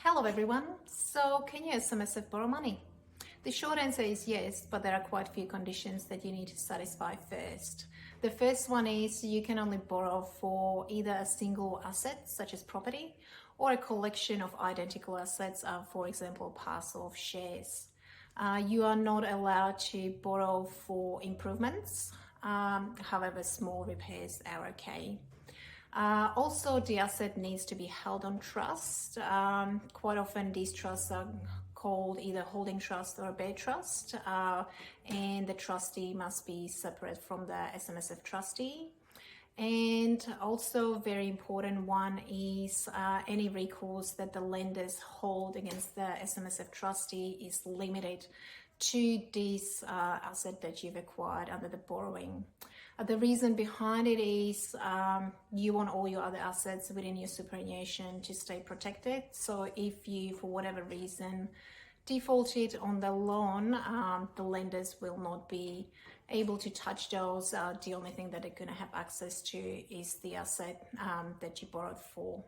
Hello everyone. So can you SMSF borrow money? The short answer is yes, but there are quite a few conditions that you need to satisfy first. The first one is you can only borrow for either a single asset, such as property, or a collection of identical assets, for example, a parcel of shares. You are not allowed to borrow for improvements. However, small repairs are okay. Also, the asset needs to be held on trust. Quite often these trusts are called either holding trust or a bare trust, and the trustee must be separate from the SMSF trustee. And also very important one is any recourse that the lenders hold against the SMSF trustee is limited to this asset that you've acquired under the borrowing. The reason behind it is you want all your other assets within your superannuation to stay protected. So if you, for whatever reason, defaulted on the loan, the lenders will not be able to touch those. The only thing that they're going to have access to is the asset that you borrowed for.